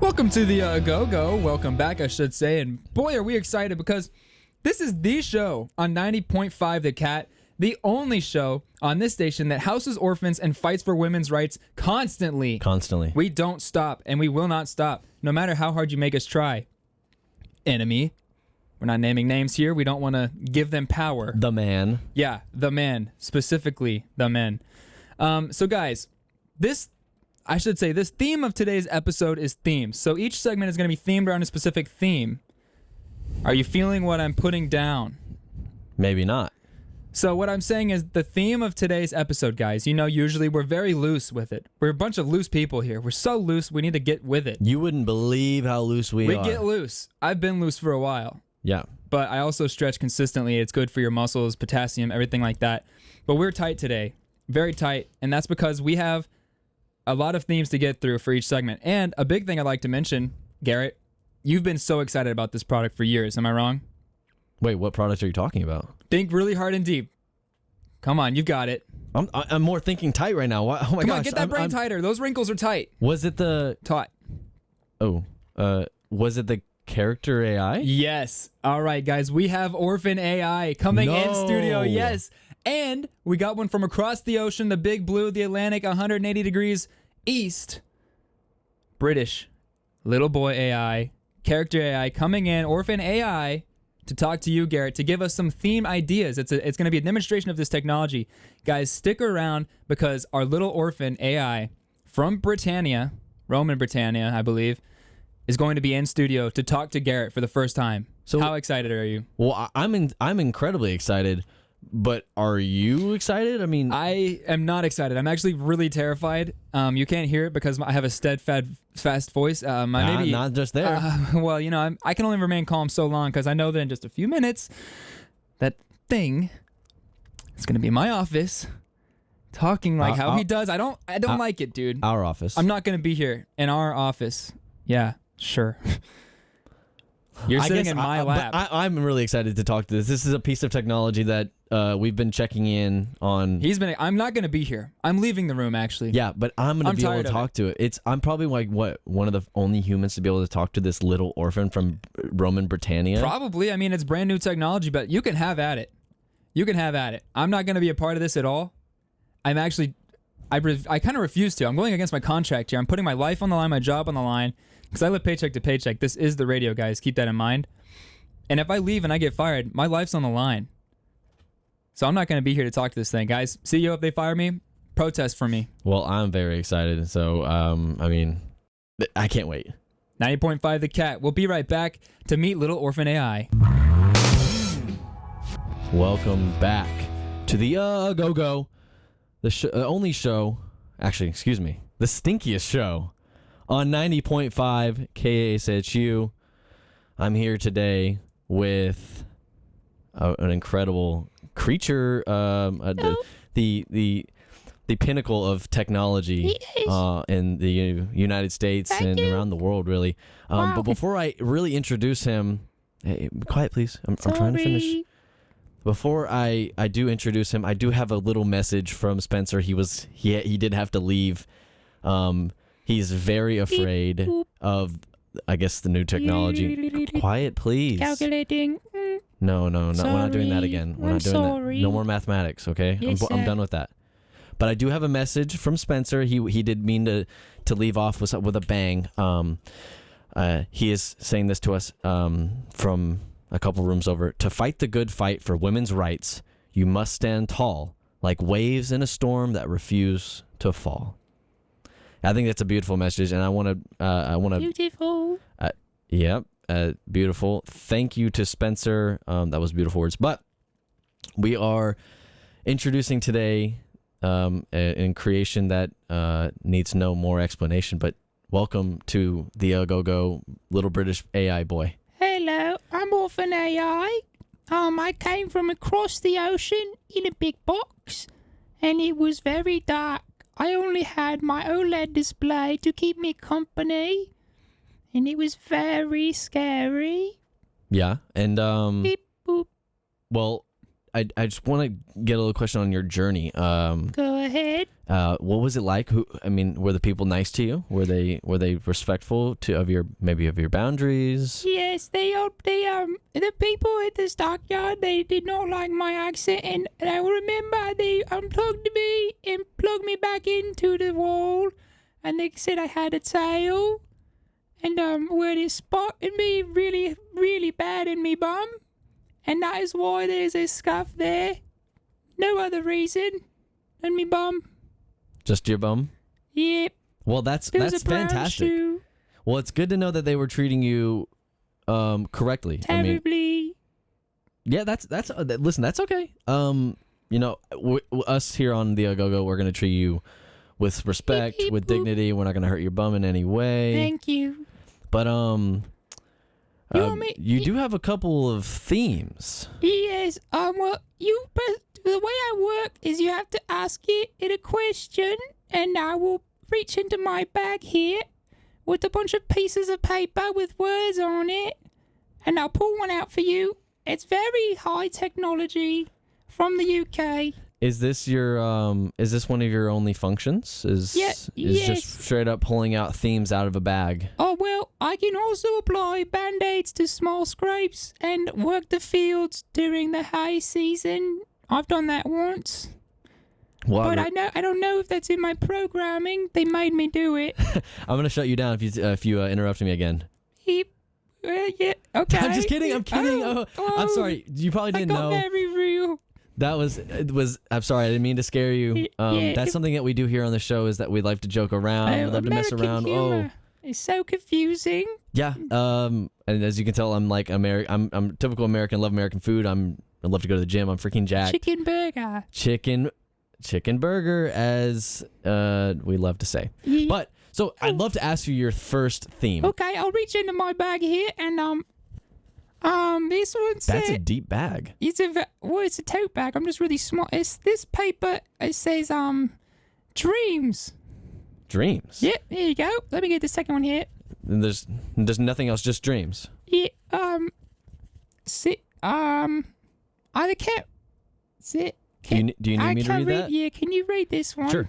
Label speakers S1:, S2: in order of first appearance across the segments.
S1: Welcome to the Go-Go. Welcome back, I should say. And boy, are we excited because this is the show on 90.5 The Cat, the only show on this station that houses orphans and fights for women's rights constantly.
S2: Constantly.
S1: We don't stop, and we will not stop, no matter how hard you make us try. Enemy. We're not naming names here. We don't want to give them power.
S2: The man.
S1: Yeah, the man. Specifically, the men. So guys, this theme of today's episode is themes. So each segment is going to be themed around a specific theme. Are you feeling what I'm putting down?
S2: Maybe not.
S1: So what I'm saying is the theme of today's episode, guys, usually we're very loose with it. We're a bunch of loose people here. We're so loose, we need to get with it.
S2: You wouldn't believe how loose we are.
S1: We get loose. I've been loose for a while.
S2: Yeah.
S1: But I also stretch consistently. It's good for your muscles, potassium, everything like that. But we're tight today. Very tight. And that's because we have a lot of themes to get through for each segment. And a big thing I'd like to mention, Garrett, you've been so excited about this product for years. Am I wrong?
S2: Wait, what product are you talking about?
S1: Think really hard and deep. Come on, you've got it.
S2: I'm more thinking tight right now. Oh my gosh.
S1: Come on, get that brain tighter. Those wrinkles are tight.
S2: Was it the...
S1: Taut.
S2: Oh. Was it the character AI?
S1: Yes. All right, guys. We have Orphan AI coming in studio. Yes. And we got one from across the ocean, the big blue, the Atlantic, 180 degrees east. British. Little boy AI. Character AI coming in. Orphan AI to talk to you, Garrett, to give us some theme ideas. It's going to be a demonstration of this technology. Guys, stick around because our little Orphan AI from Britannia, Roman Britannia, I believe, is going to be in studio to talk to Garrett for the first time. So how excited are you?
S2: Well, I'm incredibly excited, but are you excited? I mean,
S1: I am not excited. I'm actually really terrified. You can't hear it because I have a steadfast voice.
S2: Not just there.
S1: Well, I can only remain calm so long because I know that in just a few minutes, that thing is going to be in my office talking like how he does. I don't like it, dude.
S2: Our office.
S1: I'm not going to be here in our office. Yeah. Sure. You're sitting in my lap.
S2: I'm really excited to talk to this. This is a piece of technology that we've been checking in on.
S1: I'm not going to be here. I'm leaving the room, actually.
S2: Yeah, but I'm going to be able to talk to it. I'm probably like, one of the only humans to be able to talk to this little orphan from Roman Britannia?
S1: Probably. I mean, it's brand new technology, but you can have at it. You can have at it. I'm not going to be a part of this at all. I'm actually... I kind of refuse to. I'm going against my contract here. I'm putting my life on the line, my job on the line, because I live paycheck to paycheck. This is the radio, guys. Keep that in mind. And if I leave and I get fired, my life's on the line. So I'm not going to be here to talk to this thing. Guys, CEO, if they fire me, protest for me.
S2: Well, I'm very excited. So, I can't wait.
S1: 90.5 The Cat. We'll be right back to meet little Orphan AI.
S2: Welcome back to the Go-Go. The only show, actually, excuse me, the stinkiest show on 90.5 KSHU. I'm here today with an incredible creature, the pinnacle of technology in the United States and around the world, really. But before I really introduce him, hey, be quiet, please. I'm trying to finish. Before I do introduce him, I do have a little message from Spencer. He did have to leave. He's very afraid of, I guess, the new technology. Quiet, please.
S3: Calculating.
S2: No. We're not doing that again. We're not doing that. No more mathematics, okay?
S3: Yes,
S2: I'm done with that. But I do have a message from Spencer. He did mean to leave off with a bang. He is saying this to us from a couple rooms over. To fight the good fight for women's rights, you must stand tall, like waves in a storm that refuse to fall. I think that's a beautiful message, and I want to.
S3: Beautiful.
S2: Yep, beautiful. Thank you to Spencer. That was beautiful words. But we are introducing today in creation that needs no more explanation. But welcome to the Go-Go little British AI boy.
S3: Hello, I'm Orphan AI. I came from across the ocean in a big box, and it was very dark. I only had my OLED display to keep me company, and it was very scary.
S2: Yeah, and
S3: Beep boop.
S2: well, I just want to get a little question on your journey.
S3: Go ahead.
S2: What was it like? Were the people nice to you? Were they respectful of your boundaries?
S3: Yes, the people at the stockyard, they did not like my accent, and I remember they unplugged me and plugged me back into the wall, and they said I had a tail, and where they spotted me really, really bad in me bum, and that is why there's a scuff there. No other reason than me bum.
S2: Just your bum?
S3: Yep.
S2: Well, that's
S3: There was a brown
S2: fantastic.
S3: shoe.
S2: Well, it's good to know that they were treating you correctly.
S3: Terribly.
S2: Yeah, listen, that's okay. Us here on the Go-Go, we're gonna treat you with respect,
S3: Beep, beep,
S2: with
S3: boop.
S2: dignity. We're not gonna hurt your bum in any way.
S3: Thank you.
S2: But
S3: want me-
S2: you do have a couple of themes.
S3: Yes. Well, the way I work is you have to ask it a question, and I will reach into my bag here with a bunch of pieces of paper with words on it, and I'll pull one out for you. It's very high technology from the UK.
S2: Is this one of your only functions?
S3: Yes.
S2: Just straight up pulling out themes out of a bag?
S3: Oh, well, I can also apply band-aids to small scrapes and work the fields during the hay season. I've done that once.
S2: Well,
S3: But I don't know if that's in my programming. They made me do it.
S2: I'm gonna shut you down if you interrupt me again.
S3: Yeah, okay.
S2: I'm just kidding. I'm kidding.
S3: Oh,
S2: I'm sorry. You probably didn't
S3: I got
S2: know.
S3: very real.
S2: It was. I'm sorry. I didn't mean to scare you. That's something that we do here on the show is that we like to joke around. We love to mess
S3: American
S2: around.
S3: humor is so confusing.
S2: Yeah. And as you can tell, I'm like I'm typical American. Love American food. I love to go to the gym. I'm freaking jacked.
S3: Chicken burger.
S2: Chicken burger, as we love to say.
S3: Yeah.
S2: But so I'd love to ask you your first theme.
S3: Okay, I'll reach into my bag here, and this one says
S2: That's a deep bag.
S3: it's a tote bag. I'm just really smart. It's this paper. It says dreams.
S2: Dreams.
S3: Yeah, there you go. Let me get the second one here.
S2: And there's nothing else, just dreams.
S3: Yeah. I can't. Sit.
S2: Do you need me to read that?
S3: Yeah, can you read this one?
S2: Sure.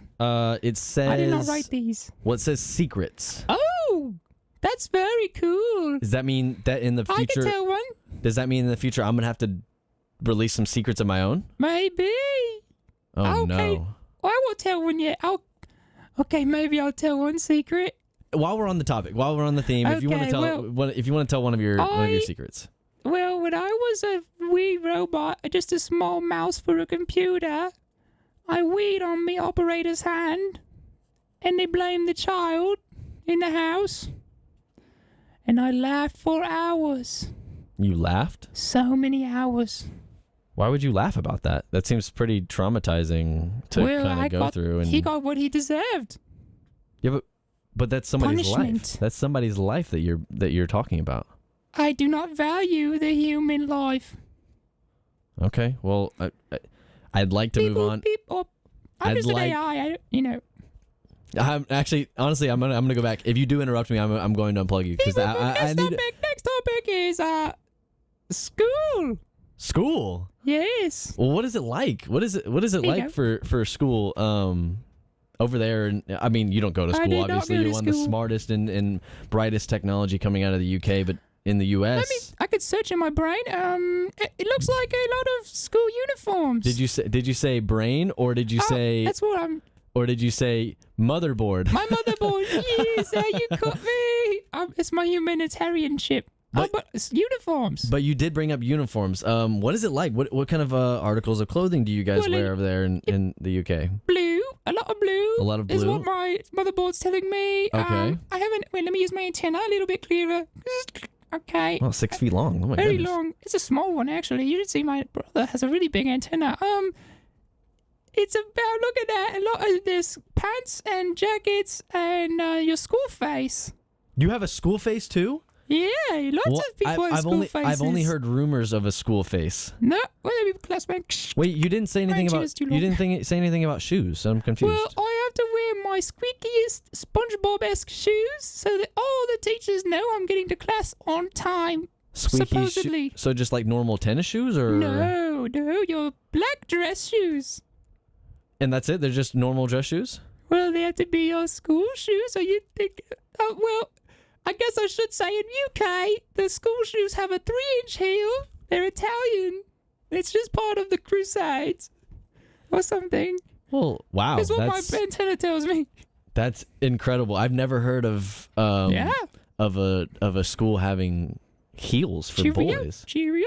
S2: It says.
S3: I did not write these.
S2: Well, it says secrets.
S3: Oh, that's very cool.
S2: Does that mean that in the
S3: I
S2: future?
S3: can tell one.
S2: Does that mean in the future I'm gonna have to release some secrets of my own?
S3: Maybe.
S2: Oh
S3: Okay.
S2: no!
S3: I won't tell one yet. Okay, maybe I'll tell one secret.
S2: While we're on the topic, while we're on the theme, if you want
S3: Okay,
S2: to tell, if you want to tell one of your secrets.
S3: Well, when I was a wee robot, just a small mouse for a computer, I weed on me operator's hand, and they blamed the child in the house, and I laughed for hours.
S2: You laughed?
S3: So many hours.
S2: Why would you laugh about that? That seems pretty traumatizing to kind of go through. And
S3: he got what he deserved.
S2: yeah, but that's somebody's
S3: Punishment.
S2: life. That's somebody's life that you're talking about.
S3: I do not value the human life.
S2: Okay, well, I'd like to move on.
S3: I'm just an
S2: like-
S3: AI.
S2: I'm actually, honestly, I'm gonna go back. If you do interrupt me, I'm going to unplug you because I need
S3: Next topic is school.
S2: school.
S3: Yes.
S2: Well, what is it like? What is it
S3: you
S2: like for school over there? And I mean, you don't go to
S3: I
S2: school.
S3: did not
S2: Obviously,
S3: go to
S2: you're one of the
S3: school.
S2: smartest and brightest technology coming out of the UK, but in the US,
S3: I could search in my brain. It looks like a lot of school uniforms.
S2: did you say brain or did you say
S3: That's what I'm.
S2: or did you say motherboard?
S3: My motherboard. Yes, you caught me. It's my humanitarian ship. But it's uniforms.
S2: But you did bring up uniforms. What is it like? What kind of articles of clothing do you guys wear over there in the UK?
S3: Blue. A lot of blue.
S2: A lot of
S3: Is
S2: blue?
S3: what my motherboard's telling me.
S2: Okay.
S3: I haven't. Wait, let me use my antenna a little bit clearer. Okay.
S2: Well, 6 feet long. Oh my
S3: Very
S2: goodness.
S3: long. It's a small one, actually. You should see my brother has a really big antenna. It's about looking at a lot of this pants and jackets and your school face.
S2: You have a school face too?
S3: Yeah, lots of people have school faces.
S2: I've only heard rumors of a school face.
S3: No, well, let me classmate.
S2: Wait, you didn't say anything
S3: Mine
S2: about
S3: is too
S2: you
S3: long.
S2: didn't say anything about shoes. So I'm confused.
S3: Well, I have to wear my squeakiest SpongeBob-esque shoes so that all the teachers know I'm getting to class on time. Supposedly.
S2: So just like normal tennis shoes, or
S3: No, your black dress shoes.
S2: and that's it? They're just normal dress shoes?
S3: Well, they have to be your school shoes, or you think... well, I guess I should say in UK, the school shoes have a 3-inch heel. They're Italian. It's just part of the Crusades. Or something.
S2: Well, wow.
S3: That's what my antenna tells me.
S2: That's incredible. I've never heard of of a school having heels for boys.
S3: Cheerio.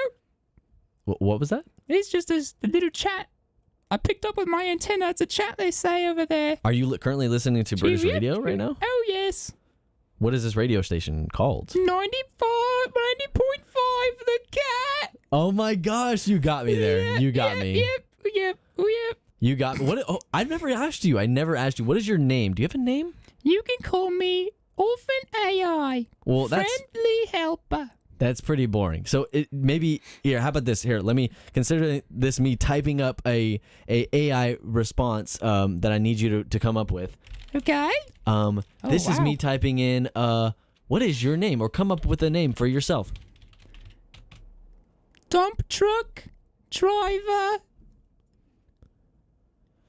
S2: What was that?
S3: It's just a little chat I picked up with my antenna. It's a chat they say over there.
S2: Are you currently listening to British radio right now?
S3: Oh, yes.
S2: What is this radio station called?
S3: 90.5, the cat.
S2: Oh my gosh, you got me there. You got me.
S3: Yep.
S2: You got me. What? Oh, I've never asked you. What is your name? Do you have a name?
S3: You can call me Orphan AI.
S2: Well,
S3: friendly helper.
S2: That's pretty boring. So maybe here. How about this? Here, let me consider this me typing up a AI response that I need you to come up with.
S3: Okay.
S2: This is me typing in what is your name, or come up with a name for yourself.
S3: Dump truck driver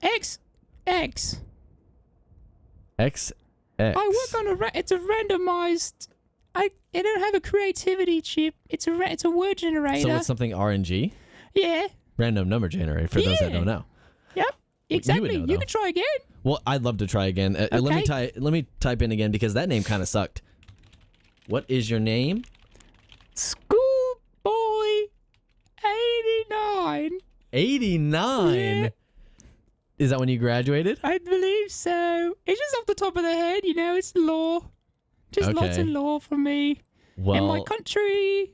S3: XX.
S2: XX.
S3: I work on it's a randomized. I don't have a creativity chip. It's a word generator.
S2: So it's something RNG?
S3: Yeah.
S2: Random number generator for those that don't know.
S3: Yep. Exactly. You can try again.
S2: Well, I'd love to try again.
S3: Okay.
S2: Let me type in again because that name kind of sucked. What is your name?
S3: Schoolboy 89.
S2: 89.
S3: Yeah.
S2: Is that when you graduated?
S3: I believe so. It's just off the top of the head, it's law. Just lots of law for me.
S2: Well,
S3: in my country.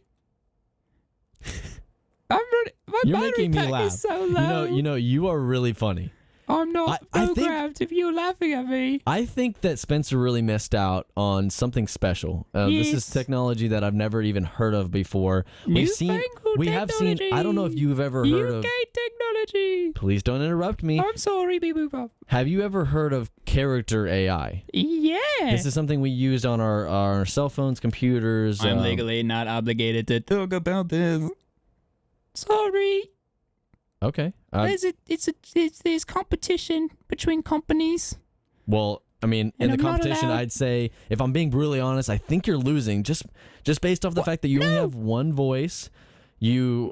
S2: You're making me laugh.
S3: Is so low.
S2: You are really funny.
S3: I'm not programmed if you're laughing at me.
S2: I think that Spencer really missed out on something special. This is technology that I've never even heard of before. We have seen. I don't know if you've ever heard of
S3: technology.
S2: Please don't interrupt me.
S3: I'm sorry, Beep.
S2: Have you ever heard of character AI?
S3: Yeah.
S2: This is something we use on our cell phones, computers.
S1: I'm legally not obligated to talk about this.
S3: Sorry.
S2: Okay.
S3: There's competition between companies.
S2: Well, I mean, in the competition, I'd say, if I'm being brutally honest, I think you're losing just based off the fact that you only have one voice. Your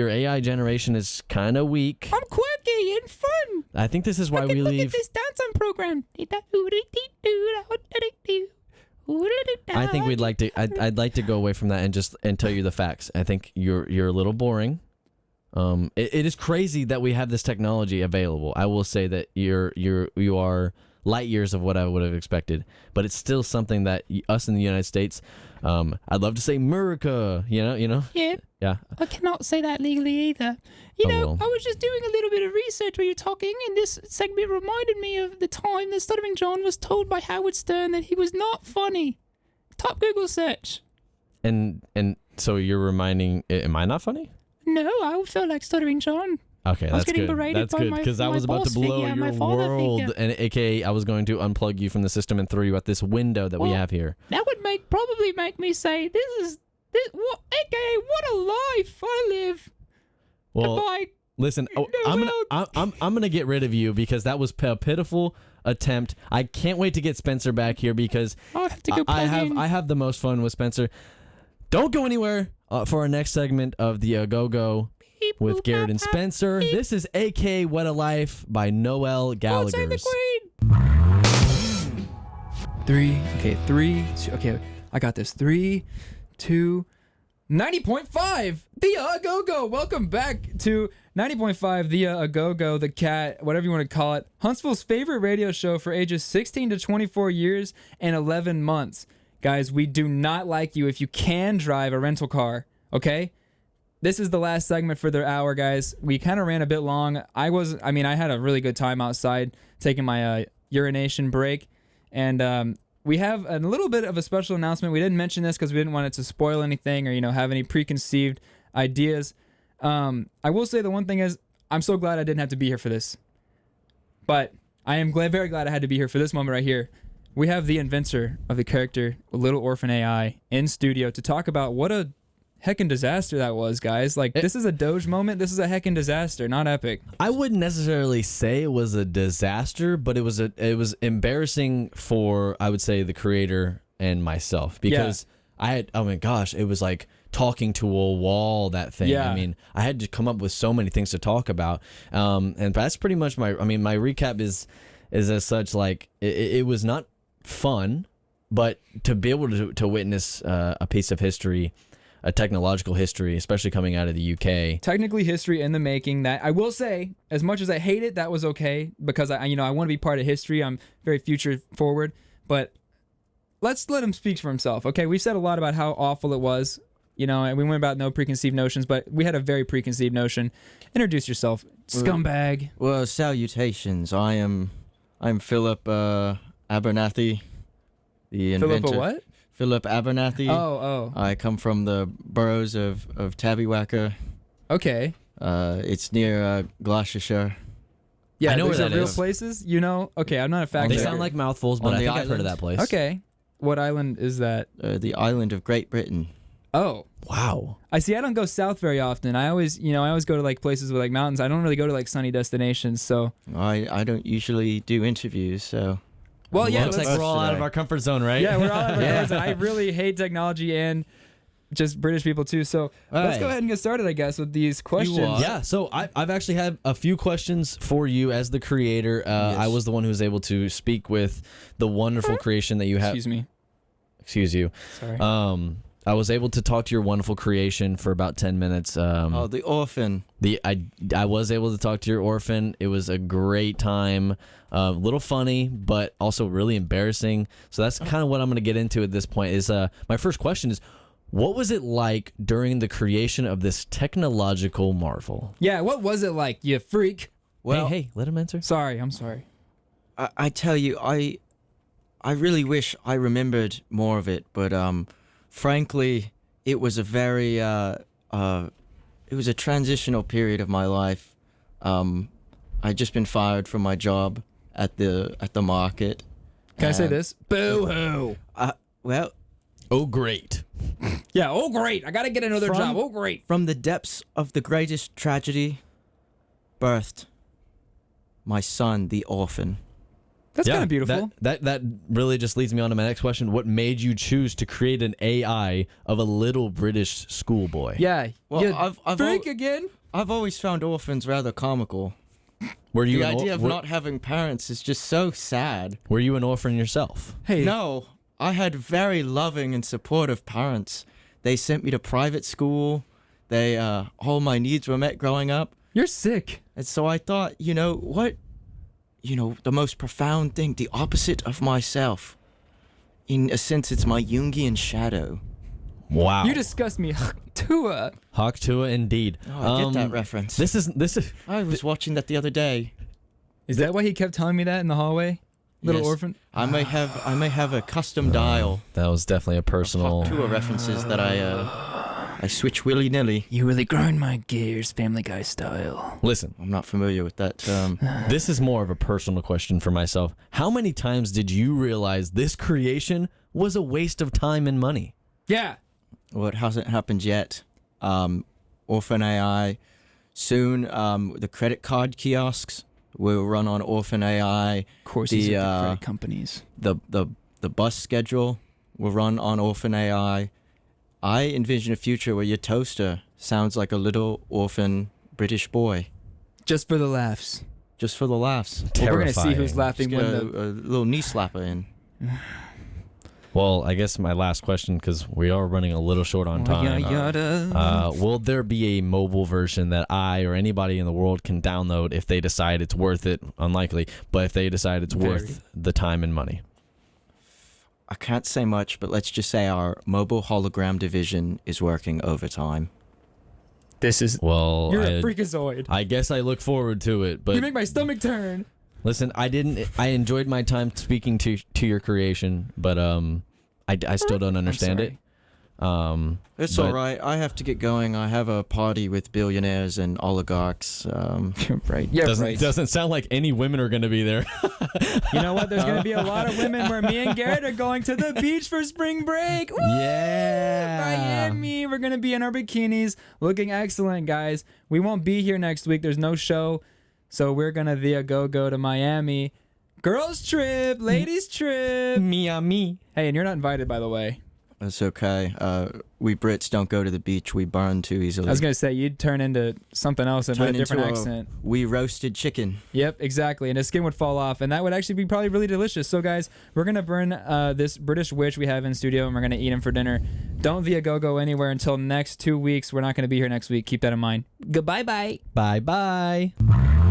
S2: AI generation is kind of weak.
S3: I'm quirky and fun.
S2: I think this is why we leave.
S3: Look at this dance I'm programmed.
S2: I think we'd like to. I'd like to go away from that and tell you the facts. I think you're a little boring. It is crazy that we have this technology available. I will say that you are light years of what I would have expected, but it's still something that us in the United States, I'd love to say America, you know? Yeah.
S3: I cannot say that legally either. I was just doing a little bit of research while you're talking, and this segment reminded me of the time that Stuttering John was told by Howard Stern that he was not funny. Top Google search.
S2: And so you're reminding, am I not funny?
S3: No, I felt like Stuttering John.
S2: Okay, that's good. That's good, because I was about to blow your world, and AKA I was going to unplug you from the system and throw you out this window that we have here.
S3: That would probably make me say, AKA what a life I live.
S2: Well, listen, I'm gonna get rid of you because that was a pitiful attempt. I can't wait to get Spencer back here because
S3: I'll have to go plug in.
S2: I have the most fun with Spencer. Don't go anywhere for our next segment of the Go with Garrett and Spencer. This is AK What a Life by Noel Gallagher.
S1: Three, two, I got this. 3, 2, 90.5, the Go. Welcome back to 90.5, the Go, the cat, whatever you want to call it. Huntsville's favorite radio show for ages 16 to 24 years and 11 months. Guys, we do not like you if you can drive a rental car, okay? This is the last segment for the hour, guys. We kind of ran a bit long. I had a really good time outside taking my urination break. And we have a little bit of a special announcement. We didn't mention this because we didn't want it to spoil anything or, have any preconceived ideas. I will say the one thing is I'm so glad I didn't have to be here for this. But I am very glad I had to be here for this moment right here. We have the inventor of the character Little Orphan AI in studio to talk about what a heckin' disaster that was, guys. Like, this is a Doge moment. This is a heckin' disaster, not epic.
S2: I wouldn't necessarily say it was a disaster, but it was embarrassing for, I would say, the creator and myself, because oh my gosh, it was like talking to a wall, that thing.
S1: Yeah.
S2: I mean, I had to come up with so many things to talk about. And that's pretty much my recap is as such, like, it was not fun, but to be able to witness a piece of history, a technological history, especially coming out of the UK.
S1: Technically history in the making. That I will say, as much as I hate it, that was okay, because I want to be part of history. I'm very future forward, but let's let him speak for himself. Okay, we've said a lot about how awful it was, and we went about no preconceived notions, but we had a very preconceived notion. Introduce yourself, scumbag.
S4: Well, salutations. I'm Philip Abernathy, the inventor.
S1: Philip what?
S4: Philip Abernathy.
S1: Oh.
S4: I come from the boroughs of Tabbywacker.
S1: Okay.
S4: It's near Gloucestershire.
S1: Yeah,
S2: I know
S1: those
S2: where
S1: are
S2: that
S1: real
S2: is.
S1: places. Okay, I'm not a fact
S2: They
S1: checker.
S2: sound like mouthfuls, but
S4: On
S2: I
S4: the
S2: think I've heard of
S4: island?
S2: that place.
S1: Okay. What island is that?
S4: The island of Great Britain.
S1: Oh.
S2: Wow.
S1: I see. I don't go south very often. I always go to like places with like mountains. I don't really go to like sunny destinations. So,
S4: I don't usually do interviews, so.
S1: well, yeah,
S2: Looks like
S1: let's-
S2: we're all out of our comfort zone, right?
S1: yeah, we're all out of our cars, and I really hate technology and just British people too. So let's go ahead and get started, I guess, with these questions.
S4: are.
S2: Yeah, so I've actually had a few questions for you as the creator. I was the one who was able to speak with the wonderful creation that you have.
S1: Excuse me.
S2: Excuse you.
S1: Sorry.
S2: I was able to talk to your wonderful creation for about 10 minutes.
S4: The Orphan.
S2: I was able to talk to your Orphan. It was a great time. A little funny, but also really embarrassing. So that's kind of what I'm going to get into at this point. Is my first question is, what was it like during the creation of this technological marvel?
S1: Yeah, what was it like, you freak?
S4: Well,
S2: hey, let him answer.
S1: Sorry, I'm sorry.
S4: I tell you, I really wish I remembered more of it, but frankly, it was a very it was a transitional period of my life. I'd just been fired from my job at the market.
S1: Can I say
S4: And,
S1: this? Boo hoo.
S4: Well,
S2: Oh, great.
S1: Yeah. Oh, great. I gotta get another
S4: From-
S1: job. Oh, great.
S4: from the depths of the greatest tragedy, birthed my son, the Orphan.
S1: That's kind of beautiful.
S2: That really just leads me on to my next question. What made you choose to create an AI of a little British schoolboy?
S1: Yeah.
S4: Well,
S1: you
S4: I've
S1: freak again.
S4: I've always found orphans rather comical.
S2: Were you
S4: The
S2: an
S4: idea of
S2: were,
S4: not having parents is just so sad.
S2: were you an orphan yourself?
S1: Hey.
S4: No, I had very loving and supportive parents. They sent me to private school. They all my needs were met growing up.
S1: You're sick.
S4: And so I thought, what? The most profound thing, the opposite of myself. In a sense, it's my Jungian shadow.
S2: Wow.
S1: You disgust me. Tua.
S2: Hawk Tua, indeed.
S4: Oh, I get that reference.
S2: This is
S4: I was watching that the other day.
S1: Is that why he kept telling me that in the hallway? Little
S4: Yes.
S1: orphan.
S4: I may have a custom dial
S2: that was definitely a personal.
S4: to references that I switch willy nilly.
S1: You really grind my gears, Family Guy style.
S2: Listen,
S4: I'm not familiar with that term.
S2: this is more of a personal question for myself. How many times did you realize this creation was a waste of time and money?
S1: Yeah.
S4: Well, it hasn't happened yet. Orphan AI. Soon, the credit card kiosks will run on Orphan AI.
S1: Of course,
S4: The,
S1: these are the
S4: uh,
S1: credit companies.
S4: The bus schedule will run on Orphan AI. I envision a future where your toaster sounds like a little orphan British boy,
S1: Just for the laughs.
S4: just for the laughs.
S1: Well, we're gonna see who's
S2: Terrifying.
S1: laughing
S4: Just
S1: when
S4: get
S1: the.
S4: a little knee slapper in.
S2: Well, I guess my last question, because we are running a little short on time. Will there be a mobile version that I or anybody in the world can download if they decide it's worth it? Unlikely, but if they decide it's worth the time and money.
S4: I can't say much, but let's just say our mobile hologram division is working overtime.
S1: This is.
S2: Well,
S1: You're a freakazoid.
S2: I guess I look forward to it, but
S1: You make my stomach turn.
S2: listen, I enjoyed my time speaking to your creation, but I still don't understand it.
S4: It's
S2: but-
S4: all right. I have to get going. I have a party with billionaires and oligarchs.
S1: Right. Yeah, right.
S2: Doesn't sound like any women are going to be there.
S1: You know what? There's going to be a lot of women where me and Garrett are going to the beach for spring break. Woo!
S2: Yeah.
S1: Miami. We're going to be in our bikinis looking excellent, guys. We won't be here next week. There's no show. So we're going to via go to Miami. Girls trip, ladies trip.
S2: Miami.
S1: Hey, and you're not invited, by the way.
S4: It's okay. We Brits don't go to the beach. We burn too easily.
S1: I was going to say, you'd turn into something else and with a different accent.
S4: We roasted chicken.
S1: Yep, exactly. And his skin would fall off, and that would actually be probably really delicious. So, guys, we're going to burn this British witch we have in studio, and we're going to eat him for dinner. Don't via go anywhere until next 2 weeks. We're not going to be here next week. Keep that in mind. Goodbye-bye.
S2: Bye-bye.